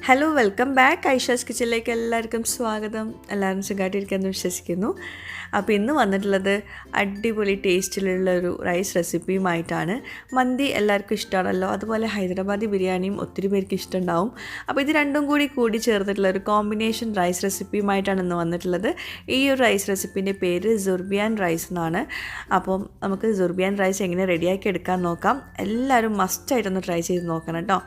Hello welcome back Aisha's കിച്ചണിലേക്ക് എല്ലാവർക്കും സ്വാഗതം. എല്ലാവരും സുഖമായിട്ടിരിക്കുമെന്ന് വിശ്വസിക്കുന്നു. അപ്പോൾ ഇന്ന് വന്നിട്ടുള്ളത് അടിപൊളി ടേസ്റ്റിലുള്ളൊരു റൈസ് റെസിപ്പിയുമായിട്ടാണ്. മന്തി എല്ലാവർക്കും ഇഷ്ടമാണല്ലോ, അതുപോലെ ഹൈദരാബാദി ബിരിയാണിയും ഒത്തിരി പേർക്ക് ഇഷ്ടമുണ്ടാവും. അപ്പോൾ ഇത് രണ്ടും കൂടി ചേർന്നിട്ടുള്ള ഒരു കോമ്പിനേഷൻ റൈസ് റെസിപ്പിയുമായിട്ടാണ് ഇന്ന് വന്നിട്ടുള്ളത്. ഈ ഒരു റൈസ് റെസിപ്പിൻ്റെ പേര് സുർബിയാൻ റൈസ് എന്നാണ്. അപ്പം നമുക്ക് സുർബിയാൻ റൈസ് എങ്ങനെ റെഡിയാക്കി എടുക്കാൻ നോക്കാം. എല്ലാവരും മസ്റ്റായിട്ടൊന്ന് ട്രൈ ചെയ്ത് നോക്കണം കേട്ടോ.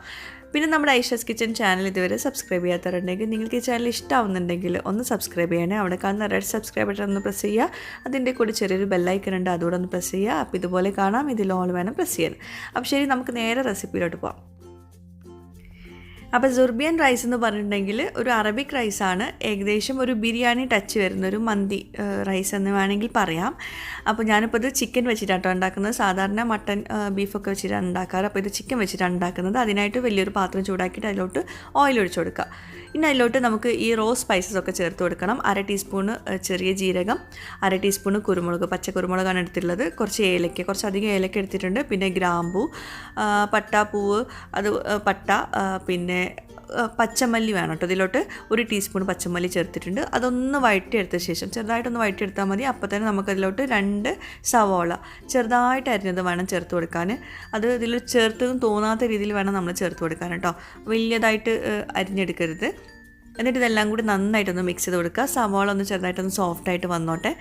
പിന്നെ നമ്മുടെ ഐഷാസ് കിച്ചൺ ചാനൽ ഇതുവരെ സബ്സ്ക്രൈബ് ചെയ്യാത്തവരുണ്ടെങ്കിൽ നിങ്ങൾക്ക് ഈ ചാനൽ ഇഷ്ടമാവുന്നുണ്ടെങ്കിൽ ഒന്ന് സബ്സ്ക്രൈബ് ചെയ്യണേ. അവിടെ കാണുന്ന റെഡ് സബ്സ്ക്രൈബ് ബട്ടൺ ഒന്ന് പ്രസ് ചെയ്യുക. അതിൻ്റെ കൂടെ ചെറിയൊരു ബെല്ലൈക്കൺ ഉണ്ട്, അതുകൂടെ ഒന്ന് പ്രസ് ചെയ്യുക. അപ്പോൾ ഇതുപോലെ കാണാം, ഇതിൽ ഓൾ വേണം പ്രസ് ചെയ്യാൻ. അപ്പോൾ ശരി, നമുക്ക് നേരെ റെസിപ്പിയിലോട്ട് പോകാം. അപ്പോൾ സുർബിയൻ റൈസ് എന്ന് പറഞ്ഞിട്ടുണ്ടെങ്കിൽ ഒരു അറബിക് റൈസാണ്, ഏകദേശം ഒരു ബിരിയാണി ടച്ച് വരുന്ന ഒരു മന്തി റൈസ് എന്ന് വേണമെങ്കിൽ പറയാം. അപ്പോൾ ഞാനിപ്പോൾ ഇത് ചിക്കൻ വെച്ചിട്ടാണ് ഉണ്ടാക്കുന്നത്. സാധാരണ മട്ടൻ ബീഫൊക്കെ വെച്ചിട്ടാണ് ഉണ്ടാക്കാറ്. അപ്പോൾ ഇത് ചിക്കൻ വെച്ചിട്ടാണ് ഉണ്ടാക്കുന്നത്. അതിനായിട്ട് വലിയൊരു പാത്രം ചൂടാക്കിയിട്ട് അതിലോട്ട് ഓയിൽ ഒഴിച്ചു കൊടുക്കുക. ഇനി അതിലോട്ട് നമുക്ക് ഈ റോ സ്പൈസസ് ഒക്കെ ചേർത്ത് കൊടുക്കണം. 1/2 ടീസ്പൂണ് ചെറിയ ജീരകം, 1/2 ടീസ്പൂണ് കുരുമുളക്, പച്ച കുരുമുളകാണ് എടുത്തിട്ടുള്ളത്. കുറച്ച് ഏലക്ക, കുറച്ചധികം ഏലക്ക എടുത്തിട്ടുണ്ട്. പിന്നെ ഗ്രാമ്പൂ, പട്ടാപ്പൂവ്, അത് പട്ട, പിന്നെ പച്ചമല്ലി വേണം കേട്ടോ. ഇതിലോട്ട് 1 ടീസ്പൂൺ പച്ചമല്ലി ചേർത്തിട്ടുണ്ട്. അതൊന്ന് വഴറ്റിയെടുത്ത ശേഷം, ചെറുതായിട്ടൊന്ന് വഴറ്റിയെടുത്താൽ മതി. അപ്പോൾ തന്നെ നമുക്കതിലോട്ട് 2 സവോള ചെറുതായിട്ട് അരിഞ്ഞത് വേണം ചേർത്ത് കൊടുക്കാൻ. അത് ഇതിൽ ചേർത്തതും തോന്നാത്ത രീതിയിൽ വേണം നമ്മൾ ചേർത്ത് കൊടുക്കാൻ കേട്ടോ. വലിയതായിട്ട് അരിഞ്ഞെടുക്കരുത്. എന്നിട്ട് ഇതെല്ലാം കൂടി നന്നായിട്ടൊന്ന് മിക്സ് ചെയ്ത് കൊടുക്കുക. സവോള ഒന്ന് ചെറുതായിട്ടൊന്ന് സോഫ്റ്റായിട്ട് വന്നോട്ടെ.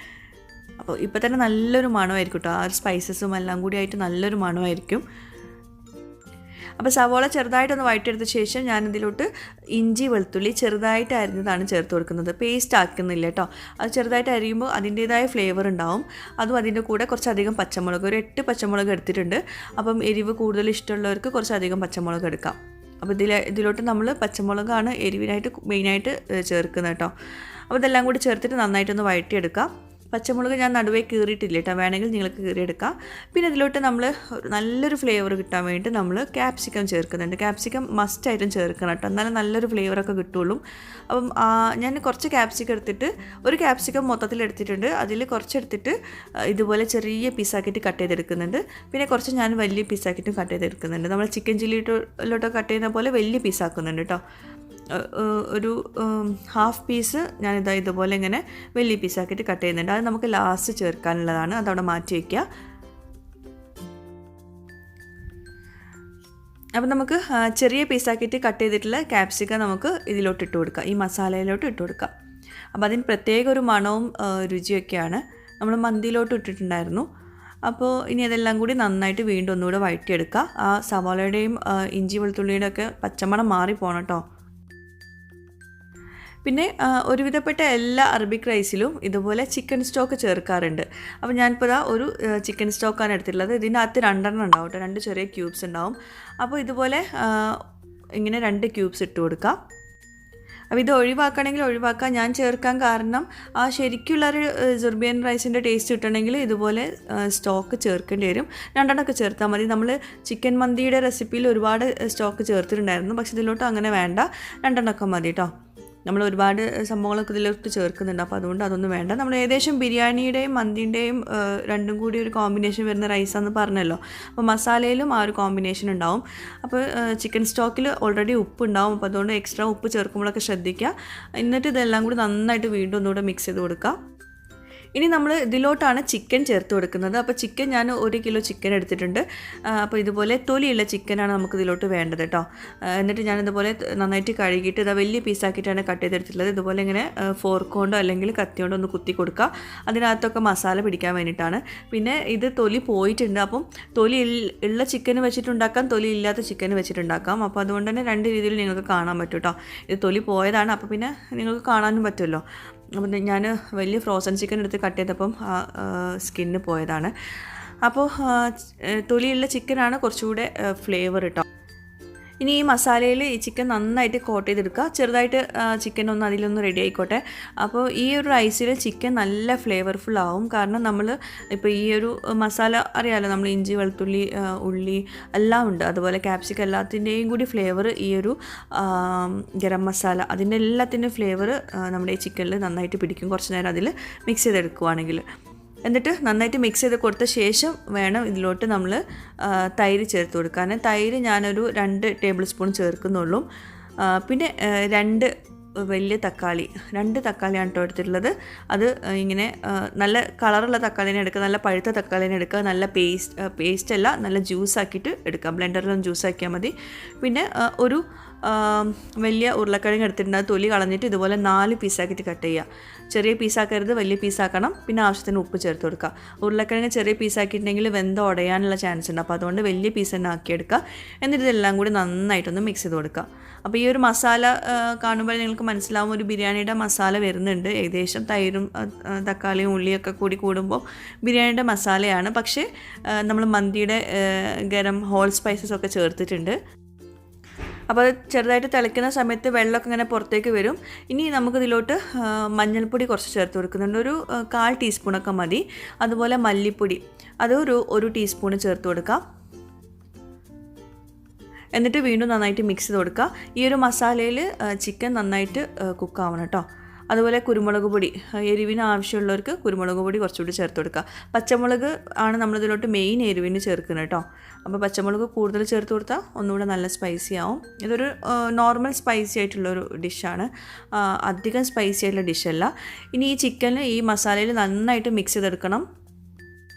അപ്പോൾ ഇപ്പോൾ തന്നെ നല്ലൊരു മണമായിരിക്കും കേട്ടോ. ആ സ്പൈസസും എല്ലാം കൂടി ആയിട്ട് നല്ലൊരു മണമായിരിക്കും. അപ്പോൾ സവോള ചെറുതായിട്ടൊന്ന് വഴറ്റിയെടുത്ത ശേഷം ഞാനിതിലോട്ട് ഇഞ്ചി വെളുത്തുള്ളി ചെറുതായിട്ട് അരിഞ്ഞതാണ് ചേർത്ത് കൊടുക്കുന്നത്. പേസ്റ്റ് ആക്കുന്നില്ല കേട്ടോ. അത് ചെറുതായിട്ട് അരിയുമ്പോൾ അതിൻ്റേതായ ഫ്ലേവർ ഉണ്ടാവും. അതും അതിൻ്റെ കൂടെ കുറച്ചധികം പച്ചമുളക്, ഒരു 8 പച്ചമുളക് എടുത്തിട്ടുണ്ട്. അപ്പം എരിവ് കൂടുതൽ ഇഷ്ടമുള്ളവർക്ക് കുറച്ചധികം പച്ചമുളക് എടുക്കാം. അപ്പോൾ ഇതിലോട്ട് നമ്മൾ പച്ചമുളകാണ് എരിവിനായിട്ട് മെയിനായിട്ട് ചേർക്കുന്നത് കേട്ടോ. അപ്പോൾ ഇതെല്ലാം കൂടി ചേർത്തിട്ട് നന്നായിട്ടൊന്ന് വഴറ്റിയെടുക്കാം. പച്ചമുളക് ഞാൻ നടുവേ കീറിയിട്ടില്ല കേട്ടോ, വേണമെങ്കിൽ നിങ്ങൾക്ക് കീറിയെടുക്കാം. പിന്നെ ഇതിലോട്ട് നമ്മൾ നല്ലൊരു ഫ്ലേവർ കിട്ടാൻ വേണ്ടിയിട്ട് നമ്മൾ ക്യാപ്സിക്കം ചേർക്കുന്നുണ്ട്. ക്യാപ്സിക്കം മസ്റ്റായിട്ടും ചേർക്കണം കേട്ടോ, എന്നാലും നല്ലൊരു ഫ്ലേവറൊക്കെ കിട്ടുള്ളൂ. അപ്പം ഞാൻ കുറച്ച് ക്യാപ്സിക്കം എടുത്തിട്ട്, ഒരു ക്യാപ്സിക്കം മൊത്തത്തിൽ എടുത്തിട്ടുണ്ട്. അതിൽ കുറച്ചെടുത്തിട്ട് ഇതുപോലെ ചെറിയ പീസാക്കിയിട്ട് കട്ട് ചെയ്തെടുക്കുന്നുണ്ട്. പിന്നെ കുറച്ച് ഞാൻ വലിയ പീസാക്കിയിട്ടും കട്ട് ചെയ്തെടുക്കുന്നുണ്ട്. നമ്മൾ ചിക്കൻ ചില്ലിയിലോട്ട് കട്ട് ചെയ്യുന്ന പോലെ വലിയ പീസാക്കുന്നുണ്ട് കേട്ടോ. ഒരു 1/2 പീസ് ഞാനിതാ ഇതുപോലെ ഇങ്ങനെ വലിയ പീസാക്കിയിട്ട് കട്ട് ചെയ്യുന്നുണ്ട്. അത് നമുക്ക് ലാസ്റ്റ് ചേർക്കാനുള്ളതാണ്, അതവിടെ മാറ്റി വയ്ക്കുക. അപ്പം നമുക്ക് ചെറിയ പീസാക്കിയിട്ട് കട്ട് ചെയ്തിട്ടുള്ള ക്യാപ്സിക്കം നമുക്ക് ഇതിലോട്ട് ഇട്ട് കൊടുക്കാം, ഈ മസാലയിലോട്ട് ഇട്ട് കൊടുക്കാം. അപ്പോൾ അതിന് പ്രത്യേക ഒരു മണവും രുചിയൊക്കെയാണ്. നമ്മൾ മന്തിയിലോട്ട് ഇട്ടിട്ടുണ്ടായിരുന്നു. അപ്പോൾ ഇനി അതെല്ലാം കൂടി നന്നായിട്ട് വീണ്ടും ഒന്നുകൂടെ വഴറ്റിയെടുക്കുക. ആ സവാളയുടെയും ഇഞ്ചി വെളുത്തുള്ളിയുടെ ഒക്കെ പച്ചമണം മാറിപ്പോണം കേട്ടോ. പിന്നെ ഒരുവിധപ്പെട്ട എല്ലാ അറബിക് റൈസിലും ഇതുപോലെ ചിക്കൻ സ്റ്റോക്ക് ചേർക്കാറുണ്ട്. അപ്പോൾ ഞാനിപ്പോൾ ഒരു ചിക്കൻ സ്റ്റോക്കാണ് എടുത്തിട്ടുള്ളത്. ഇതിനകത്ത് 2 ഉണ്ടാവും കേട്ടോ, 2 ചെറിയ ക്യൂബ്സ് ഉണ്ടാവും. അപ്പോൾ ഇതുപോലെ ഇങ്ങനെ 2 ക്യൂബ്സ് ഇട്ട് കൊടുക്കാം. അപ്പോൾ ഇത് ഒഴിവാക്കണമെങ്കിൽ ഒഴിവാക്കാം. ഞാൻ ചേർക്കാൻ കാരണം ശരിക്കുള്ളൊരു സുർബിയൻ റൈസിൻ്റെ ടേസ്റ്റ് കിട്ടണമെങ്കിൽ ഇതുപോലെ സ്റ്റോക്ക് ചേർക്കേണ്ടി വരും. 2 ചേർത്താൽ മതി. നമ്മൾ ചിക്കൻ മന്തിയുടെ റെസിപ്പിയിൽ ഒരുപാട് സ്റ്റോക്ക് ചേർത്തിട്ടുണ്ടായിരുന്നു, പക്ഷേ ഇതിലോട്ട് അങ്ങനെ വേണ്ട, 2 മതി കേട്ടോ. നമ്മൾ ഒരുപാട് സംഭവങ്ങളൊക്കെ ഇതിലോട്ട് ചേർക്കുന്നുണ്ട്. അപ്പോൾ അതുകൊണ്ട് അതൊന്നും വേണ്ട. നമ്മൾ ഏകദേശം ബിരിയാണിയുടെയും മന്തിൻ്റെയും രണ്ടും കൂടി ഒരു കോമ്പിനേഷൻ വരുന്ന റൈസാണെന്ന് പറഞ്ഞല്ലോ. അപ്പോൾ മസാലയിലും ആ ഒരു കോമ്പിനേഷൻ ഉണ്ടാവും. അപ്പോൾ ചിക്കൻ സ്റ്റോക്കിൽ ഓൾറെഡി ഉപ്പ് ഉണ്ടാവും. അപ്പോൾ അതുകൊണ്ട് എക്സ്ട്രാ ഉപ്പ് ചേർക്കുമ്പോഴൊക്കെ ശ്രദ്ധിക്കുക. എന്നിട്ട് ഇതെല്ലാം കൂടി നന്നായിട്ട് വീണ്ടും ഒന്നുകൂടെ മിക്സ് ചെയ്ത് കൊടുക്കുക. ഇനി നമ്മൾ ഇതിലോട്ടാണ് ചിക്കൻ ചേർത്ത് കൊടുക്കുന്നത്. അപ്പോൾ ചിക്കൻ ഞാൻ 1 കിലോ ചിക്കൻ എടുത്തിട്ടുണ്ട്. അപ്പോൾ ഇതുപോലെ തൊലിയുള്ള ചിക്കനാണ് നമുക്ക് ഇതിലോട്ട് വേണ്ടത് കേട്ടോ. എന്നിട്ട് ഞാനിതുപോലെ നന്നായിട്ട് കഴുകിയിട്ട് ഇതാ വലിയ പീസാക്കിയിട്ടാണ് കട്ട് ചെയ്തെടുത്തിട്ടുള്ളത്. ഇതുപോലെ ഇങ്ങനെ ഫോർക്ക് കൊണ്ടോ അല്ലെങ്കിൽ കത്തി കൊണ്ടോ ഒന്ന് കുത്തി കൊടുക്കുക. അതിനകത്തൊക്കെ മസാല പിടിക്കാൻ വേണ്ടിയിട്ടാണ്. പിന്നെ ഇത് തൊലി പോയിട്ടുണ്ട്. അപ്പം തൊലി ഉള്ള ചിക്കൻ വെച്ചിട്ടുണ്ടാക്കാം, തൊലി ഇല്ലാത്ത ചിക്കൻ വെച്ചിട്ടുണ്ടാക്കാം. അപ്പോൾ അതുകൊണ്ട് തന്നെ 2 രീതിയിൽ നിങ്ങൾക്ക് കാണാൻ പറ്റും കേട്ടോ. ഇത് തൊലി പോയതാണ്, അപ്പോൾ പിന്നെ നിങ്ങൾക്ക് കാണാനും പറ്റുമല്ലോ. അപ്പം ഞാൻ വലിയ ഫ്രോസൺ ചിക്കൻ എടുത്ത് കട്ട് ചെയ്തപ്പം സ്കിന്ന് പോയതാണ്. അപ്പോൾ തൊലിയുള്ള ചിക്കനാണ് കുറച്ചുകൂടെ ഫ്ലേവർ കേട്ടോ. ഇനി ഈ മസാലയിൽ ഈ ചിക്കൻ നന്നായിട്ട് കോട്ട് ചെയ്തെടുക്കുക. ചെറുതായിട്ട് ചിക്കൻ ഒന്ന് അതിലൊന്ന് റെഡി ആയിക്കോട്ടെ. അപ്പോൾ ഈ ഒരു റൈസിൽ ചിക്കൻ നല്ല ഫ്ലേവർഫുൾ ആവും. കാരണം നമ്മൾ ഇപ്പോൾ ഈ ഒരു മസാല അറിയാമല്ലോ, നമ്മൾ ഇഞ്ചി വെളുത്തുള്ളി ഉള്ളി എല്ലാം ഉണ്ട്, അതുപോലെ ക്യാപ്സിക്കം എല്ലാത്തിൻ്റെയും കൂടി ഫ്ലേവർ ഈ ഒരു ഗരം മസാല അതിൻ്റെ എല്ലാത്തിൻ്റെയും ഫ്ലേവർ നമ്മുടെ ഈ ചിക്കനിൽ നന്നായിട്ട് പിടിക്കും. കുറച്ച് നേരം അതിൽ മിക്സ് ചെയ്തെടുക്കുകയാണെങ്കിൽ. എന്നിട്ട് നന്നായിട്ട് മിക്സ് ചെയ്ത് കൊടുത്ത ശേഷം വേണം ഇതിലോട്ട് നമ്മൾ തൈര് ചേർത്ത് കൊടുക്കാൻ. തൈര് ഞാനൊരു 2 ടേബിൾ സ്പൂൺ ചേർക്കുന്നുള്ളൂ. പിന്നെ 2 വലിയ തക്കാളി, 2 തക്കാളിയാണ് കേട്ടോ എടുത്തിട്ടുള്ളത്. അത് ഇങ്ങനെ നല്ല കളറുള്ള തക്കാളിനെ എടുക്കുക, നല്ല പഴുത്ത തക്കാളിനെ എടുക്കുക, നല്ല പേസ്റ്റല്ല, നല്ല ജ്യൂസാക്കിയിട്ട് എടുക്കുക, ബ്ലെൻഡറിലൊന്ന് ജ്യൂസാക്കിയാൽ മതി. പിന്നെ ഒരു വലിയ ഉരുളക്കിഴങ്ങ് എടുത്തിട്ടുണ്ട്, അത് തൊലി കളഞ്ഞിട്ട് ഇതുപോലെ 4 പീസാക്കിയിട്ട് കട്ട് ചെയ്യുക. ചെറിയ പീസാക്കരുത്, വലിയ പീസാക്കണം. പിന്നെ ആവശ്യത്തിന് ഉപ്പ് ചേർത്ത് കൊടുക്കുക. ഉരുളക്കിഴങ്ങ് ചെറിയ പീസാക്കിയിട്ടുണ്ടെങ്കിൽ വെന്ത് ഉടയാനുള്ള ചാൻസ് ഉണ്ട്, അപ്പോൾ അതുകൊണ്ട് വലിയ പീസ് തന്നെ ആക്കിയെടുക്കുക. എന്നിട്ട് ഇതെല്ലാം കൂടി നന്നായിട്ടൊന്ന് മിക്സ് ചെയ്ത് കൊടുക്കുക. അപ്പോൾ ഈ ഒരു മസാല കാണുമ്പോൾ നിങ്ങൾക്ക് മനസ്സിലാവും ഒരു ബിരിയാണിയുടെ മസാല വരുന്നുണ്ട്. ഏകദേശം തൈരും തക്കാളിയും ഉള്ളിയൊക്കെ കൂടി കൂടുമ്പോൾ ബിരിയാണിയുടെ മസാലയാണ്. പക്ഷേ നമ്മൾ മന്തിയുടെ ഗരം ഹോൾ സ്പൈസസ് ഒക്കെ ചേർത്തിട്ടുണ്ട്. അപ്പോൾ അത് ചെറുതായിട്ട് തിളയ്ക്കുന്ന സമയത്ത് വെള്ളമൊക്കെ ഇങ്ങനെ പുറത്തേക്ക് വരും. ഇനി നമുക്കിതിലോട്ട് മഞ്ഞൾപ്പൊടി കുറച്ച് ചേർത്ത് കൊടുക്കുന്നുണ്ട്, ഒരു 1/4 ടീസ്പൂണൊക്കെ മതി. അതുപോലെ മല്ലിപ്പൊടി അത് ഒരു ടീസ്പൂൺ ചേർത്ത് കൊടുക്കാം. എന്നിട്ട് വീണ്ടും നന്നായിട്ട് മിക്സ് ചെയ്ത് കൊടുക്കുക. ഈ ഒരു മസാലയിൽ ചിക്കൻ നന്നായിട്ട് കുക്കാവണം കേട്ടോ. അതുപോലെ കുരുമുളക് പൊടി, എരിവിന് ആവശ്യമുള്ളവർക്ക് കുരുമുളക് പൊടി കുറച്ചുകൂടി ചേർത്ത് കൊടുക്കുക. പച്ചമുളക് ആണ് നമ്മളിതിലോട്ട് മെയിൻ എരിവിന് ചേർക്കുന്നത് കേട്ടോ. അപ്പോൾ പച്ചമുളക് കൂടുതൽ ചേർത്ത് കൊടുത്താൽ ഒന്നുകൂടെ നല്ല സ്പൈസി ആവും. ഇതൊരു നോർമൽ സ്പൈസി ആയിട്ടുള്ളൊരു ഡിഷാണ്, അധികം സ്പൈസി ആയിട്ടുള്ള ഡിഷല്ല. ഇനി ഈ ചിക്കനിൽ ഈ മസാലയിൽ നന്നായിട്ട് മിക്സ് ചെയ്തെടുക്കണം.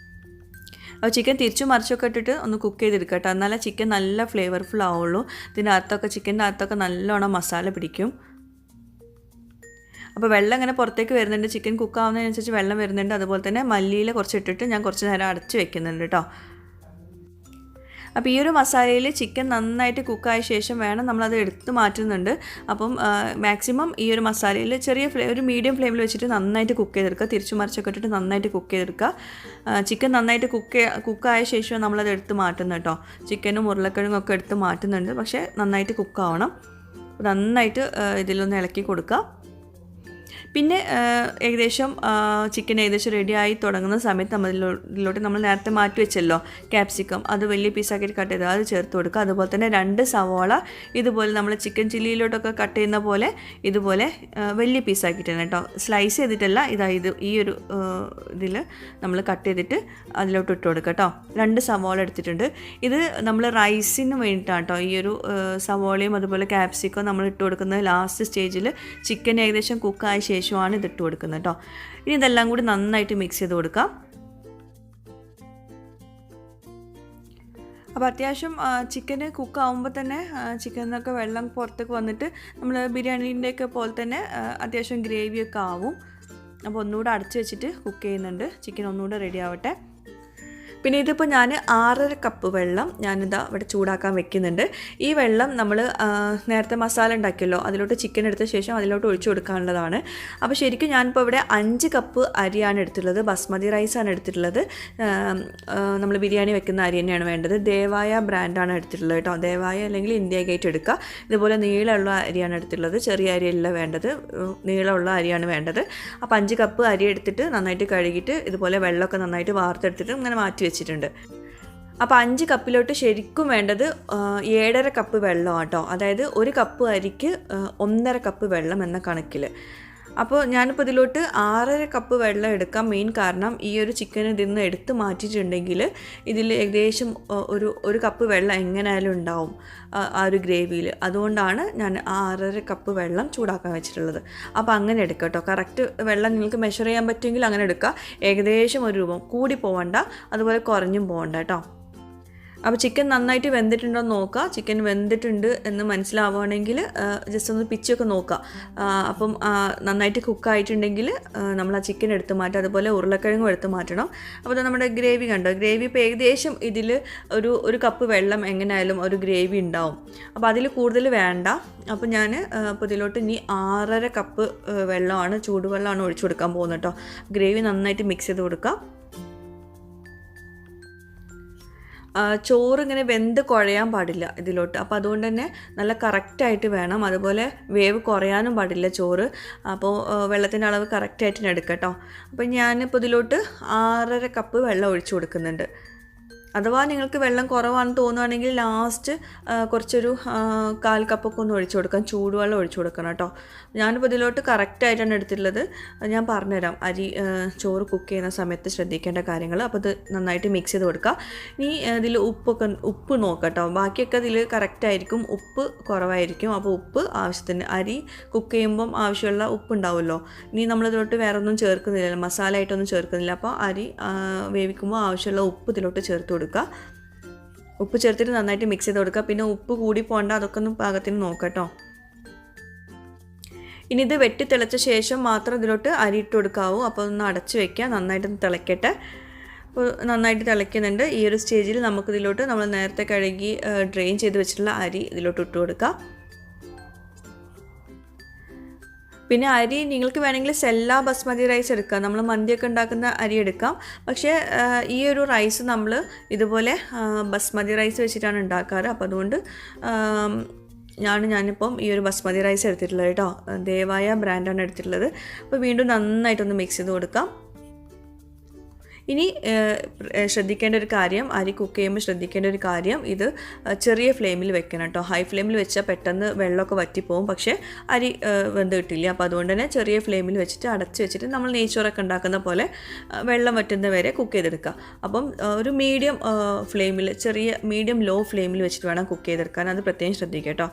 അപ്പോൾ ചിക്കൻ തിരിച്ചും മറിച്ചൊക്കെ ഇട്ടിട്ട് ഒന്ന് കുക്ക് ചെയ്തെടുക്കുക കേട്ടോ, എന്നാലേ ചിക്കൻ നല്ല ഫ്ലേവർഫുൾ ആവുള്ളൂ. ചിക്കൻ്റെ അകത്തൊക്കെ നല്ലോണം മസാല പിടിക്കും. അപ്പോൾ വെള്ളം ഇങ്ങനെ പുറത്തേക്ക് വരുന്നുണ്ട്, ചിക്കൻ കുക്കാവുന്നതിനനുസരിച്ച് വെള്ളം വരുന്നുണ്ട്. അതുപോലെ തന്നെ മല്ലിയില കുറച്ച് ഇട്ടിട്ട് ഞാൻ കുറച്ച് നേരം അടച്ച് വെക്കുന്നുണ്ട് കേട്ടോ. അപ്പോൾ ഈ ഒരു മസാലയിൽ ചിക്കൻ നന്നായിട്ട് കുക്കായ ശേഷം വേണം നമ്മളത് എടുത്ത് മാറ്റുന്നുണ്ട്. അപ്പം മാക്സിമം ഈ ഒരു മസാലയിൽ ഒരു മീഡിയം ഫ്ലെയിമിൽ വെച്ചിട്ട് നന്നായിട്ട് കുക്ക് ചെയ്തെടുക്കുക. തിരിച്ചു മറിച്ചൊക്കെ ഇട്ടിട്ട് നന്നായിട്ട് കുക്ക് ചെയ്തെടുക്കുക. ചിക്കൻ നന്നായിട്ട് കുക്കായ ശേഷം നമ്മളത് എടുത്ത് മാറ്റുന്നത് കേട്ടോ. ചിക്കനും ഉരുളക്കിഴങ്ങും ഒക്കെ എടുത്ത് മാറ്റുന്നുണ്ട്, പക്ഷേ നന്നായിട്ട് കുക്കാവണം. നന്നായിട്ട് ഇതിലൊന്ന് ഇളക്കി കൊടുക്കുക. പിന്നെ ഏകദേശം ചിക്കൻ റെഡിയായി തുടങ്ങുന്ന സമയത്ത് ഇതിലോട്ട് നമ്മൾ നേരത്തെ മാറ്റി വെച്ചല്ലോ ക്യാപ്സിക്കം, അത് വലിയ പീസാക്കിയിട്ട് കട്ട് ചെയ്ത് അത് ചേർത്ത് കൊടുക്കുക. അതുപോലെ തന്നെ 2 സവാള ഇതുപോലെ നമ്മൾ ചിക്കൻ ചില്ലിയിലോട്ടൊക്കെ കട്ട് ചെയ്യുന്ന പോലെ ഇതുപോലെ വലിയ പീസാക്കിയിട്ടാണ് കേട്ടോ, സ്ലൈസ് ചെയ്തിട്ടല്ല. ഈ ഒരു ഇതിൽ നമ്മൾ കട്ട് ചെയ്തിട്ട് അതിലോട്ട് ഇട്ട് കൊടുക്കുക കേട്ടോ. 2 സവാള എടുത്തിട്ടുണ്ട്. ഇത് നമ്മൾ റൈസിന് വേണ്ടിയിട്ടാണ് കേട്ടോ ഈ ഒരു സവാളയും അതുപോലെ ക്യാപ്സിക്കം നമ്മൾ ഇട്ട് കൊടുക്കുന്നത് ലാസ്റ്റ് സ്റ്റേജിൽ. ചിക്കൻ ഏകദേശം കുക്കായ ശേഷമാണ് ഇതിട്ട് കൊടുക്കുന്നത് കേട്ടോ. ഇനി ഇതെല്ലാം കൂടി നന്നായിട്ട് മിക്സ് ചെയ്ത് കൊടുക്കാം. അപ്പോൾ അത്യാവശ്യം ചിക്കന് കുക്കാവുമ്പോൾ തന്നെ ചിക്കനൊക്കെ വെള്ളം പുറത്തേക്ക് വന്നിട്ട് നമ്മൾ ബിരിയാണീൻ്റെയൊക്കെ പോലെ തന്നെ അത്യാവശ്യം ഗ്രേവിയൊക്കെ ആവും. അപ്പോൾ ഒന്നുകൂടെ അടച്ച് വെച്ചിട്ട് കുക്ക് ചെയ്യുന്നുണ്ട്, ചിക്കൻ ഒന്നുകൂടെ റെഡി ആവട്ടെ. പിന്നെ ഇതിപ്പോൾ ഞാൻ 6.5 കപ്പ് വെള്ളം ഞാനിതാ ഇവിടെ ചൂടാക്കാൻ വെക്കുന്നുണ്ട്. ഈ വെള്ളം നമ്മൾ നേരത്തെ മസാല ഉണ്ടാക്കിയല്ലോ, അതിലോട്ട് ചിക്കൻ എടുത്ത ശേഷം അതിലോട്ട് ഒഴിച്ചു കൊടുക്കാനുള്ളതാണ്. അപ്പോൾ ശരിക്കും ഞാനിപ്പോൾ ഇവിടെ 5 കപ്പ് അരിയാണ് എടുത്തിട്ടുള്ളത്, ബസ്മതി റൈസാണ് എടുത്തിട്ടുള്ളത്. നമ്മൾ ബിരിയാണി വെക്കുന്ന അരി തന്നെയാണ് വേണ്ടത്. ദേവായ ബ്രാൻഡാണ് എടുത്തിട്ടുള്ളത് കേട്ടോ. ദേവായ അല്ലെങ്കിൽ ഇന്ത്യ ഗേറ്റ് എടുക്കുക. ഇതുപോലെ നീളമുള്ള അരിയാണ് എടുത്തിട്ടുള്ളത്, ചെറിയ അരിയല്ല വേണ്ടത്, നീളമുള്ള അരിയാണ് വേണ്ടത്. അപ്പോൾ 5 കപ്പ് അരി എടുത്തിട്ട് നന്നായിട്ട് കഴുകിയിട്ട് ഇതുപോലെ വെള്ളമൊക്കെ നന്നായിട്ട് വാർത്തെടുത്തിട്ട് ഇങ്ങനെ മാറ്റി വെച്ചിട്ടുണ്ട്. അപ്പോൾ 5 കപ്പിലോട്ട് ശരിക്കും വേണ്ടത് 7.5 കപ്പ് വെള്ളം കേട്ടോ. അതായത് 1 കപ്പ് അരിക്ക് 1.5 കപ്പ് വെള്ളം എന്ന കണക്കിൽ. അപ്പോൾ ഞാനിപ്പോൾ ഇതിലോട്ട് 6.5 കപ്പ് വെള്ളം എടുക്കാം. മെയിൻ കാരണം ഈ ഒരു ചിക്കൻ ഇതിൽ നിന്ന് എടുത്ത് മാറ്റിയിട്ടുണ്ടെങ്കിൽ ഇതിൽ ഏകദേശം ഒരു കപ്പ് വെള്ളം എങ്ങനെയായാലും ഉണ്ടാവും ആ ഒരു ഗ്രേവിയിൽ. അതുകൊണ്ടാണ് ഞാൻ 6.5 കപ്പ് വെള്ളം ചൂടാക്കാൻ വെച്ചിട്ടുള്ളത്. അപ്പോൾ അങ്ങനെ എടുക്കുക കേട്ടോ. കറക്റ്റ് വെള്ളം നിങ്ങൾക്ക് മെഷർ ചെയ്യാൻ പറ്റുമെങ്കിൽ അങ്ങനെ എടുക്കുക. ഏകദേശം ഒരു രൂപം കൂടി പോകണ്ട, അതുപോലെ കുറഞ്ഞും പോകണ്ട കേട്ടോ. അപ്പോൾ ചിക്കൻ നന്നായിട്ട് വെന്തിട്ടുണ്ടോ എന്ന് നോക്കുക. ചിക്കൻ വെന്തിട്ടുണ്ട് എന്ന് മനസ്സിലാവുകയാണെങ്കിൽ ജസ്റ്റ് ഒന്ന് പിച്ചൊക്കെ നോക്കുക. അപ്പം നന്നായിട്ട് കുക്കായിട്ടുണ്ടെങ്കിൽ നമ്മൾ ആ ചിക്കൻ എടുത്ത് മാറ്റുക. അതുപോലെ ഉരുളക്കിഴങ്ങും എടുത്ത് മാറ്റണം. അപ്പോൾ നമ്മുടെ ഗ്രേവി കണ്ടോ, ഗ്രേവി ഇപ്പോൾ ഏകദേശം ഇതിൽ ഒരു കപ്പ് വെള്ളം എങ്ങനെയായാലും ഒരു ഗ്രേവി ഉണ്ടാവും. അപ്പോൾ അതിൽ കൂടുതൽ വേണ്ട. അപ്പോൾ ഞാൻ ഇപ്പോൾ ഇതിലോട്ട് ഇനി 6.5 കപ്പ് വെള്ളമാണ്, ചൂടുവെള്ളമാണ് ഒഴിച്ചു കൊടുക്കാൻ പോകുന്നത് കേട്ടോ. ഗ്രേവി നന്നായിട്ട് മിക്സ് ചെയ്ത് കൊടുക്കുക. ചോറ് ഇങ്ങനെ വെന്ത് കുഴയാൻ പാടില്ല ഇതിലോട്ട്. അപ്പോൾ അതുകൊണ്ട് തന്നെ നല്ല കറക്റ്റായിട്ട് വേണം. അതുപോലെ വേവ് കുറയാനും പാടില്ല ചോറ്. അപ്പോൾ വെള്ളത്തിൻ്റെ അളവ് കറക്റ്റായിട്ട് എടുക്കാം കേട്ടോ. അപ്പോൾ ഞാനിപ്പോൾ ഇതിലോട്ട് 6.5 കപ്പ് വെള്ളം ഒഴിച്ചു കൊടുക്കുന്നുണ്ട്. അഥവാ നിങ്ങൾക്ക് വെള്ളം കുറവാണെന്ന് തോന്നുകയാണെങ്കിൽ ലാസ്റ്റ് കുറച്ചൊരു 1/4 കപ്പൊക്കെ ഒന്ന് ഒഴിച്ചു കൊടുക്കാം, ചൂടുവെള്ളം ഒഴിച്ചു കൊടുക്കണം കേട്ടോ. ഞാനിപ്പോൾ ഇതിലോട്ട് കറക്റ്റായിട്ടാണ് എടുത്തിട്ടുള്ളത്. ഞാൻ പറഞ്ഞുതരാം ചോറ് കുക്ക് ചെയ്യുന്ന സമയത്ത് ശ്രദ്ധിക്കേണ്ട കാര്യങ്ങൾ. അപ്പോൾ ഇത് നന്നായിട്ട് മിക്സ് ചെയ്ത് കൊടുക്കുക. ഇനി ഇതിൽ ഉപ്പ് നോക്കാം കേട്ടോ. ബാക്കിയൊക്കെ ഇതിൽ കറക്റ്റായിരിക്കും, ഉപ്പ് കുറവായിരിക്കും. അപ്പോൾ ഉപ്പ് ആവശ്യത്തിന്, അരി കുക്ക് ചെയ്യുമ്പം ആവശ്യമുള്ള ഉപ്പ് ഉണ്ടാവുമല്ലോ. ഇനി നമ്മളിതിലോട്ട് വേറെ ഒന്നും ചേർക്കുന്നില്ല, മസാല ആയിട്ടൊന്നും ചേർക്കുന്നില്ല. അപ്പോൾ അരി വേവിക്കുമ്പോൾ ആവശ്യമുള്ള ഉപ്പ് ഇതിലോട്ട് ചേർത്ത് കൊടുക്കുക. ഉപ്പ് ചേർത്തിട്ട് നന്നായിട്ട് മിക്സ് ചെയ്ത് കൊടുക്കുക. പിന്നെ ഉപ്പ് കൂടി പോകണ്ട, അതൊക്കെ ഒന്ന് പാകത്തിന് നോക്കാം കേട്ടോ. ഇനി ഇത് വെട്ടി തിളച്ച ശേഷം മാത്രം ഇതിലോട്ട് അരി ഇട്ട് കൊടുക്കാവൂ. അപ്പോൾ ഒന്ന് അടച്ച് വയ്ക്കുക, നന്നായിട്ടൊന്ന് തിളയ്ക്കട്ടെ. അപ്പോൾ നന്നായിട്ട് തിളയ്ക്കുന്നുണ്ട്. ഈ ഒരു സ്റ്റേജിൽ നമുക്കിതിലോട്ട് നമ്മൾ നേരത്തെ കഴുകി ഡ്രെയിൻ ചെയ്ത് വെച്ചിട്ടുള്ള അരി ഇതിലോട്ട് ഇട്ട് കൊടുക്കുക. പിന്നെ അരി നിങ്ങൾക്ക് വേണമെങ്കിൽ സെല്ല ബസ്മതി റൈസ് എടുക്കാം, നമ്മൾ മന്തിയൊക്കെ ഉണ്ടാക്കുന്ന അരി എടുക്കാം. പക്ഷേ ഈ ഒരു റൈസ് നമ്മൾ ഇതുപോലെ ബസ്മതി റൈസ് വെച്ചിട്ടാണ് ഉണ്ടാക്കാറ്. അപ്പോൾ അതുകൊണ്ട് ഞാനിപ്പം ഈ ഒരു ബസ്മതി റൈസ് എടുത്തിട്ടുള്ളത് കേട്ടോ. ദേവായ ബ്രാൻഡാണ് എടുത്തിട്ടുള്ളത്. അപ്പോൾ വീണ്ടും നന്നായിട്ടൊന്ന് മിക്സ് ചെയ്ത് കൊടുക്കാം. ഇനി ശ്രദ്ധിക്കേണ്ട ഒരു കാര്യം, അരി കുക്ക് ചെയ്യുമ്പോൾ ശ്രദ്ധിക്കേണ്ട ഒരു കാര്യം, ഇത് ചെറിയ ഫ്ലെയിമിൽ വെക്കണം കേട്ടോ. ഹൈ ഫ്ലെയിമിൽ വെച്ചാൽ പെട്ടെന്ന് വെള്ളമൊക്കെ വറ്റിപ്പോവും, പക്ഷേ അരി വെന്ത് കിട്ടില്ല. അപ്പോൾ അതുകൊണ്ട് തന്നെ ചെറിയ ഫ്ലെയിമിൽ വെച്ചിട്ട് അടച്ച് വെച്ചിട്ട് നമ്മൾ നെയ്ച്ചോറൊക്കെ ഉണ്ടാക്കുന്ന പോലെ വെള്ളം വറ്റുന്ന വരെ കുക്ക് ചെയ്തെടുക്കുക. അപ്പം ഒരു മീഡിയം ഫ്ലെയിമിൽ, മീഡിയം ലോ ഫ്ലെയിമിൽ വെച്ചിട്ട് വേണം കുക്ക് ചെയ്തെടുക്കാൻ. അത് പ്രത്യേകം ശ്രദ്ധിക്കുക കേട്ടോ.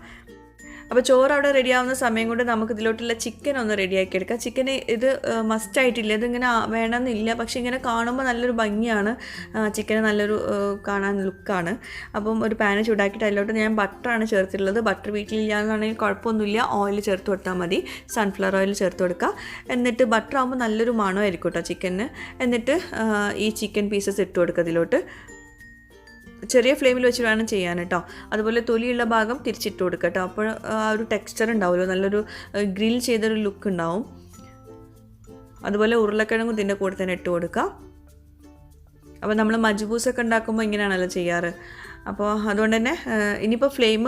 അപ്പോൾ ചോറ് അവിടെ റെഡിയാവുന്ന സമയം കൊണ്ട് നമുക്ക് ഇതിലോട്ടുള്ള ചിക്കൻ ഒന്ന് റെഡിയാക്കി എടുക്കാം. ചിക്കൻ ഇത് മസ്റ്റായിട്ടില്ല, ഇതിങ്ങനെ വേണമെന്നില്ല, പക്ഷേ ഇങ്ങനെ കാണുമ്പോൾ നല്ലൊരു ഭംഗിയാണ്. ചിക്കന് നല്ലൊരു കാണാൻ ലുക്കാണ്. അപ്പം ഒരു പാന് ചൂടാക്കിയിട്ട് അതിലോട്ട് ഞാൻ ബട്ടറാണ് ചേർത്തിട്ടുള്ളത്. ബട്ടർ വീട്ടിലില്ലാന്നാണെങ്കിൽ കുഴപ്പമൊന്നുമില്ല, ഓയിൽ ചേർത്ത് കൊടുത്താൽ മതി. സൺഫ്ലവർ ഓയിൽ ചേർത്ത് കൊടുക്കുക. എന്നിട്ട് ബട്ടർ ആകുമ്പോൾ നല്ലൊരു മണമായിരിക്കും കേട്ടോ ചിക്കന്. എന്നിട്ട് ഈ ചിക്കൻ പീസസ് ഇട്ട് കൊടുക്കുക ഇതിലോട്ട്. ചെറിയ ഫ്ലെയിമിൽ വെച്ച് വേണം ചെയ്യാൻ കേട്ടോ. അതുപോലെ തൊലിയുള്ള ഭാഗം തിരിച്ചിട്ട് കൊടുക്കുക കേട്ടോ. അപ്പോൾ ആ ഒരു ടെക്സ്ചർ ഉണ്ടാവുമല്ലോ, നല്ലൊരു ഗ്രിൽ ചെയ്തൊരു ലുക്ക് ഉണ്ടാവും. അതുപോലെ ഉരുളക്കിഴങ്ങും ഇതിൻ്റെ കൂടെ തന്നെ ഇട്ട് കൊടുക്കുക. അപ്പോൾ നമ്മൾ മജ്ബൂസൊക്കെ ഉണ്ടാക്കുമ്പോൾ ഇങ്ങനെയാണല്ലോ ചെയ്യാറ്. അപ്പോൾ അതുകൊണ്ട് തന്നെ ഇനിയിപ്പോൾ ഫ്ലെയിം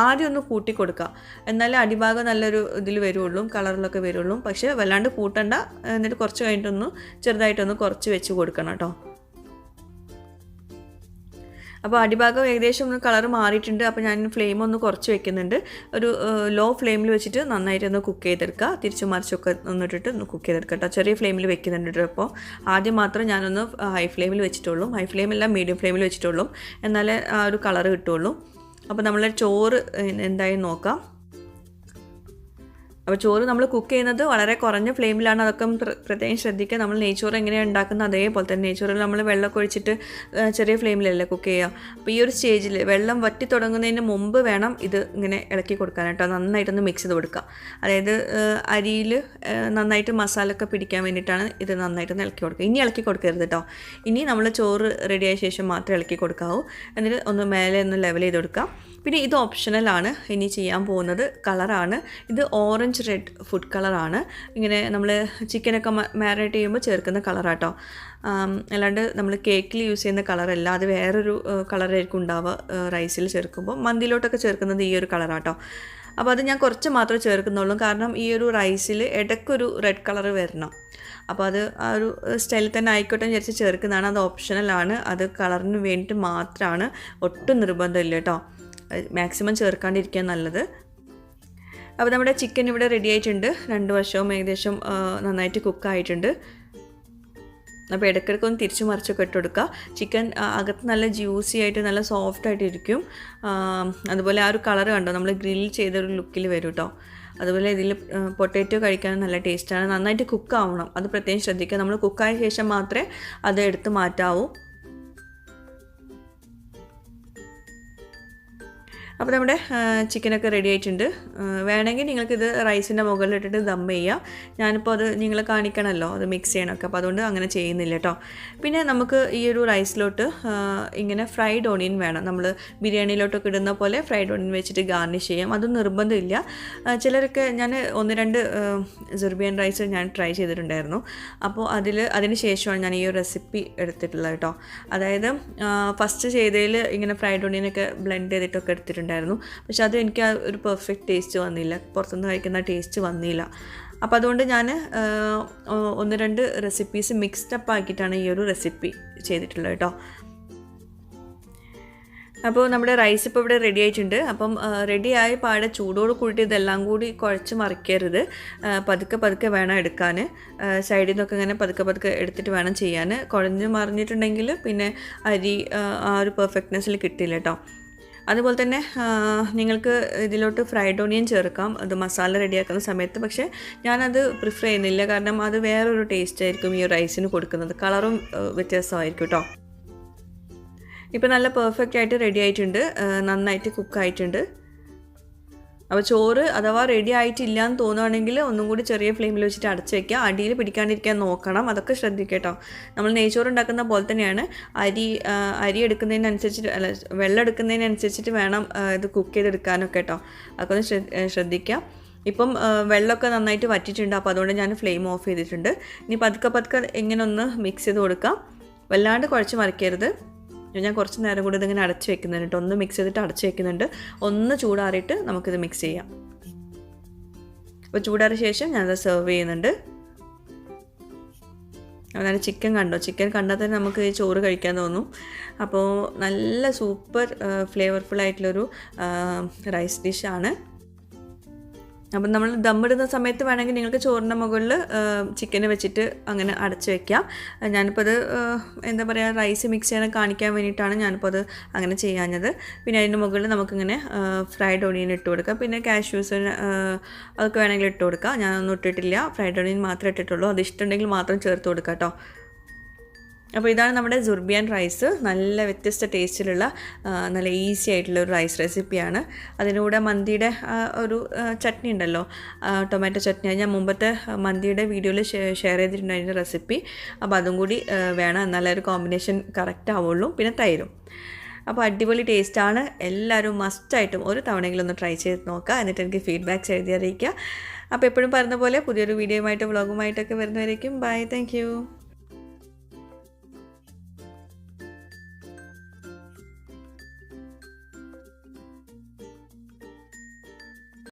ആദ്യം ഒന്ന് കൂട്ടി കൊടുക്കുക, എന്നാലേ അടിഭാഗം നല്ലൊരു ഇതിൽ വരുള്ളൂ, കളറിലൊക്കെ വരുള്ളൂ. പക്ഷേ വല്ലാണ്ട് കൂട്ടണ്ട. എന്നിട്ട് കുറച്ച് കഴിഞ്ഞിട്ടൊന്ന് ചെറുതായിട്ടൊന്ന് കുറച്ച് വെച്ച് കൊടുക്കണം കേട്ടോ. അപ്പോൾ അടിഭാഗം ഏകദേശം ഒന്ന് കളർ മാറിയിട്ടുണ്ട്. അപ്പോൾ ഞാൻ ഫ്ലെയിം ഒന്ന് കുറച്ച് വെക്കുന്നുണ്ട്. ഒരു ലോ ഫ്ലെയിമിൽ വെച്ചിട്ട് നന്നായിട്ടൊന്ന് കുക്ക് ചെയ്തെടുക്കുക. തിരിച്ചു മറിച്ചൊക്കെ ഒന്നിട്ടിട്ട് കുക്ക് ചെയ്തെടുക്കുക കേട്ടോ. ചെറിയ ഫ്ലെയിമിൽ വെക്കുന്നുണ്ട്. അപ്പോൾ ആദ്യം മാത്രം ഞാനൊന്ന് ഹൈ ഫ്ലെയിമിൽ വെച്ചിട്ടുള്ളൂ. ഹൈ ഫ്ലെയിമല്ല, മീഡിയം ഫ്ലെയിമിൽ വെച്ചിട്ടുള്ളൂ, എന്നാലേ ആ ഒരു കളർ കിട്ടുള്ളൂ. അപ്പോൾ നമ്മളെ ചോറ് എന്തായാലും നോക്കാം. അപ്പോൾ ചോറ് നമ്മൾ കുക്ക് ചെയ്യുന്നത് വളരെ കുറഞ്ഞ ഫ്ലെയിമിലാണ്. അതൊക്കെ പ്രത്യേകം ശ്രദ്ധിക്കുക. നമ്മൾ നെയ്ച്ചോറ് എങ്ങനെയാണ് ഉണ്ടാക്കുന്നത് അതേപോലെ തന്നെ നെയ്ച്ചോറിൽ നമ്മൾ വെള്ളമൊക്കെ ഒഴിച്ചിട്ട് ചെറിയ ഫ്ലെയിമിലല്ലേ കുക്ക് ചെയ്യുക. അപ്പോൾ ഈ ഒരു സ്റ്റേജിൽ വെള്ളം വറ്റി തുടങ്ങുന്നതിന് മുമ്പ് വേണം ഇത് ഇങ്ങനെ ഇളക്കി കൊടുക്കാൻ കേട്ടോ. നന്നായിട്ടൊന്ന് മിക്സ് ചെയ്ത് കൊടുക്കുക. അതായത് അരിയിൽ നന്നായിട്ട് മസാലയൊക്കെ പിടിക്കാൻ വേണ്ടിയിട്ടാണ് ഇത് നന്നായിട്ടൊന്ന് ഇളക്കി കൊടുക്കുക. ഇനി ഇളക്കി കൊടുക്കരുത് കേട്ടോ. ഇനി നമ്മൾ ചോറ് റെഡിയായ ശേഷം മാത്രമേ ഇളക്കി കൊടുക്കാവൂ. എന്നിട്ട് ഒന്ന് മേലെ ഒന്ന് ലെവൽ ചെയ്ത് കൊടുക്കാം. പിന്നെ ഇത് ഓപ്ഷണലാണ്. ഇനി ചെയ്യാൻ പോകുന്നത് കളറാണ്. ഇത് ഓറഞ്ച് റെഡ് ഫുഡ് കളറാണ്. ഇങ്ങനെ നമ്മൾ ചിക്കനൊക്കെ മാരിനേറ്റ് ചെയ്യുമ്പോൾ ചേർക്കുന്ന കളറാട്ടോ. അല്ലാണ്ട് നമ്മൾ കേക്കിൽ യൂസ് ചെയ്യുന്ന കളറല്ല, അത് വേറൊരു കളറായിരിക്കും ഉണ്ടാവുക റൈസിൽ ചേർക്കുമ്പോൾ. മന്തിയിലോട്ടൊക്കെ ചേർക്കുന്നത് ഈ ഒരു കളറാട്ടോ. അപ്പോൾ അത് ഞാൻ കുറച്ച് മാത്രമേ ചേർക്കുന്നുള്ളൂ, കാരണം ഈ ഒരു റൈസിൽ ഇടയ്ക്കൊരു റെഡ് കളർ വരണം. അപ്പോൾ അത് ആ ഒരു സ്റ്റൈലിൽ തന്നെ ആയിക്കോട്ടെ എന്ന് വിചാരിച്ച് ചേർക്കുന്നതാണ്. അത് ഓപ്ഷണലാണ്, അത് കളറിന് വേണ്ടിയിട്ട് മാത്രമാണ്, ഒട്ടും നിർബന്ധമില്ല കേട്ടോ. മാക്സിമം ചേർക്കാണ്ടിരിക്കാൻ നല്ലത്. അപ്പോൾ നമ്മുടെ ചിക്കൻ ഇവിടെ റെഡി ആയിട്ടുണ്ട്. 2 വശവും ഏകദേശം നന്നായിട്ട് കുക്കായിട്ടുണ്ട്. അപ്പോൾ ഇടയ്ക്കിടയ്ക്ക് ഒന്ന് തിരിച്ചു മറിച്ചൊക്കെ ഇട്ട് കൊടുക്കുക. ചിക്കൻ അകത്ത് നല്ല ജ്യൂസി ആയിട്ട് നല്ല സോഫ്റ്റായിട്ട് ഇരിക്കും. അതുപോലെ ആ ഒരു കളർ കണ്ടോ, നമ്മൾ ഗ്രിൽ ചെയ്തൊരു ലുക്കിൽ വരും കേട്ടോ. അതുപോലെ ഇതിൽ പൊട്ടാറ്റോ കഴിക്കാൻ നല്ല ടേസ്റ്റാണ്. നന്നായിട്ട് കുക്കാവണം, അത് പ്രത്യേകം ശ്രദ്ധിക്കുക. നമ്മൾ കുക്കായ ശേഷം മാത്രമേ അത് എടുത്ത് മാറ്റാവൂ. അപ്പോൾ നമ്മുടെ ചിക്കനൊക്കെ റെഡി ആയിട്ടുണ്ട്. വേണമെങ്കിൽ നിങ്ങൾക്കിത് റൈസിൻ്റെ മുകളിലിട്ടിട്ട് ദം ചെയ്യാം. ഞാനിപ്പോൾ അത് നിങ്ങളെ കാണിക്കണമല്ലോ, അത് മിക്സ് ചെയ്യണമൊക്കെ, അപ്പോൾ അതുകൊണ്ട് അങ്ങനെ ചെയ്യുന്നില്ല കേട്ടോ. പിന്നെ നമുക്ക് ഈ ഒരു റൈസിലോട്ട് ഇങ്ങനെ ഫ്രൈഡ് ഓണിയൻ വേണം. നമ്മൾ ബിരിയാണിയിലോട്ടൊക്കെ ഇടുന്ന പോലെ ഫ്രൈഡ് ഓണിയൻ വെച്ചിട്ട് ഗാർണിഷ് ചെയ്യാം. അതും നിർബന്ധമില്ല. ചിലരൊക്കെ ഞാൻ 1-2 സെർബിയൻ റൈസ് ഞാൻ ട്രൈ ചെയ്തിട്ടുണ്ടായിരുന്നു. അപ്പോൾ അതിന് ശേഷമാണ് ഞാൻ ഈ ഒരു റെസിപ്പി എടുത്തിട്ടുള്ളത് കേട്ടോ. അതായത് ഫസ്റ്റ് ചെയ്തതിൽ ഇങ്ങനെ ഫ്രൈഡ് ഓണിയനൊക്കെ ബ്ലെൻഡ് ചെയ്തിട്ടൊക്കെ എടുത്തിട്ടുണ്ട്. പക്ഷെ അത് എനിക്ക് ആ ഒരു പെർഫെക്റ്റ് ടേസ്റ്റ് വന്നില്ല, പുറത്തുനിന്ന് കഴിക്കുന്ന ടേസ്റ്റ് വന്നില്ല. അപ്പോൾ അതുകൊണ്ട് ഞാൻ 1-2 റെസിപ്പീസ് മിക്സ്ഡ് അപ്പ് ആക്കിയിട്ടാണ് ഈ ഒരു റെസിപ്പി ചെയ്തിട്ടുള്ളത് കേട്ടോ. അപ്പോൾ നമ്മുടെ റൈസ് ഇപ്പോൾ ഇവിടെ റെഡി ആയിട്ടുണ്ട്. അപ്പം റെഡിയായ പാടെ ചൂടോട് കൂടിയിട്ട് ഇതെല്ലാം കൂടി കുഴച്ച് മറിക്കരുത്. പതുക്കെ പതുക്കെ വേണം എടുക്കാൻ. സൈഡിൽ നിന്നൊക്കെ ഇങ്ങനെ പതുക്കെ പതുക്കെ എടുത്തിട്ട് വേണം ചെയ്യാൻ. കുഴഞ്ഞ് മറിഞ്ഞിട്ടുണ്ടെങ്കിൽ പിന്നെ അരി ആ ഒരു പെർഫെക്റ്റ്നെസ്സിൽ കിട്ടില്ല കേട്ടോ. അതുപോലെ തന്നെ നിങ്ങൾക്ക് ഇതിലോട്ട് ഫ്രൈഡ് ഓണിയൻ ചേർക്കാം അത് മസാല റെഡിയാക്കുന്ന സമയത്ത്. പക്ഷേ ഞാനത് പ്രിഫർ ചെയ്യുന്നില്ല, കാരണം അത് വേറൊരു ടേസ്റ്റ് ആയിരിക്കും ഈ റൈസിന് കൊടുക്കുന്നത്. കളറും വ്യത്യാസമായിരിക്കും കേട്ടോ. ഇപ്പോൾ നല്ല പെർഫെക്റ്റ് ആയിട്ട് റെഡി ആയിട്ടുണ്ട്, നന്നായിട്ട് കുക്കായിട്ടുണ്ട്. അപ്പോൾ ചോറ് അഥവാ റെഡി ആയിട്ടില്ല എന്ന് തോന്നുകയാണെങ്കിൽ ഒന്നും കൂടി ചെറിയ ഫ്ലെയിമിൽ വെച്ചിട്ട് അടച്ച് വയ്ക്കുക. അടിയിൽ പിടിക്കാണ്ടിരിക്കാൻ നോക്കണം, അതൊക്കെ ശ്രദ്ധിക്കുക കേട്ടോ. നമ്മൾ നെയ്ച്ചോറ് ഉണ്ടാക്കുന്ന പോലെ തന്നെയാണ്. അരി എടുക്കുന്നതിനനുസരിച്ചിട്ട് അല്ല, വെള്ളം എടുക്കുന്നതിനനുസരിച്ചിട്ട് വേണം ഇത് കുക്ക് ചെയ്തെടുക്കാനൊക്കെ കേട്ടോ. അതൊക്കെ ഒന്ന് ശ്രദ്ധിക്കുക. ഇപ്പം വെള്ളമൊക്കെ നന്നായിട്ട് വറ്റിയിട്ടുണ്ട്, അപ്പോൾ അതുകൊണ്ട് ഞാൻ ഫ്ലെയിം ഓഫ് ചെയ്തിട്ടുണ്ട്. ഇനി പതുക്കെ പതുക്കെ ഇങ്ങനെ ഒന്ന് മിക്സ് ചെയ്ത് കൊടുക്കാം. വല്ലാണ്ട് കുഴച്ച് മറിക്കരുത്. ഞാൻ കുറച്ച് നേരം കൂടി ഇതിങ്ങനെ അടച്ച് വെക്കുന്നുണ്ട് കേട്ടോ. ഒന്ന് മിക്സ് ചെയ്തിട്ട് അടച്ച് വെക്കുന്നുണ്ട്. ഒന്ന് ചൂടാറിയിട്ട് നമുക്കിത് മിക്സ് ചെയ്യാം. അപ്പോൾ ചൂടാറിയ ശേഷം ഞാനത് സെർവ് ചെയ്യുന്നുണ്ട്. അതായത് ചിക്കൻ കണ്ടോ, ചിക്കൻ കണ്ടാൽ തന്നെ നമുക്ക് ഈ ചോറ് കഴിക്കാൻ തോന്നും. അപ്പോൾ നല്ല സൂപ്പർ ഫ്ലേവർഫുൾ ആയിട്ടുള്ളൊരു റൈസ് ഡിഷാണ്. അപ്പം നമ്മൾ ദമ്മിടുന്ന സമയത്ത് വേണമെങ്കിൽ നിങ്ങൾക്ക് ചോറിൻ്റെ മുകളിൽ ചിക്കന് വെച്ചിട്ട് അങ്ങനെ അടച്ച് വയ്ക്കാം. ഞാനിപ്പോൾ അത് എന്താ പറയുക, റൈസ് മിക്സ് ചെയ്യാൻ കാണിക്കാൻ വേണ്ടിയിട്ടാണ് ഞാനിപ്പോൾ അത് അങ്ങനെ ചെയ്യാഞ്ഞത്. പിന്നെ അതിൻ്റെ മുകളിൽ നമുക്കിങ്ങനെ ഫ്രൈഡ് ഓണിയൻ ഇട്ട് കൊടുക്കാം. പിന്നെ കാഷ്യൂസിന് അതൊക്കെ വേണമെങ്കിൽ ഇട്ട് കൊടുക്കാം. ഞാനൊന്നും ഇട്ടിട്ടില്ല, ഫ്രൈഡ് ഓണിയൻ മാത്രമേ ഇട്ടിട്ടുള്ളൂ. അത് ഇഷ്ടമുണ്ടെങ്കിൽ മാത്രം ചേർത്ത് കൊടുക്കാം കേട്ടോ. അപ്പോൾ ഇതാണ് നമ്മുടെ സുർബിയാൻ റൈസ്. നല്ല വ്യത്യസ്ത ടേസ്റ്റിലുള്ള നല്ല ഈസി ആയിട്ടുള്ള ഒരു റൈസ് റെസിപ്പിയാണ്. അതിലൂടെ മന്തിയുടെ ഒരു ചട്നി ഉണ്ടല്ലോ, ടൊമാറ്റോ ചട്നി, ഞാൻ മുമ്പത്തെ മന്തിയുടെ വീഡിയോയിൽ ഷെയർ ചെയ്തിട്ടുണ്ടായിരുന്ന റെസിപ്പി. അപ്പോൾ അതും കൂടി വേണം, എന്നാലേ ഒരു കോമ്പിനേഷൻ കറക്റ്റ് ആവുള്ളൂ. പിന്നെ തൈരും. അപ്പോൾ അടിപൊളി ടേസ്റ്റാണ്. എല്ലാവരും മസ്റ്റായിട്ടും ഒരു തവണയെങ്കിലും ഒന്ന് ട്രൈ ചെയ്ത് നോക്കുക. എന്നിട്ട് എനിക്ക് ഫീഡ്ബാക്ക്സ് എഴുതി അറിയിക്കുക. അപ്പോൾ എപ്പോഴും പറഞ്ഞ പോലെ പുതിയൊരു വീഡിയോയുമായിട്ട് വ്ളോഗുമായിട്ടൊക്കെ വരുന്നവരേക്കും ബൈ. Thank you.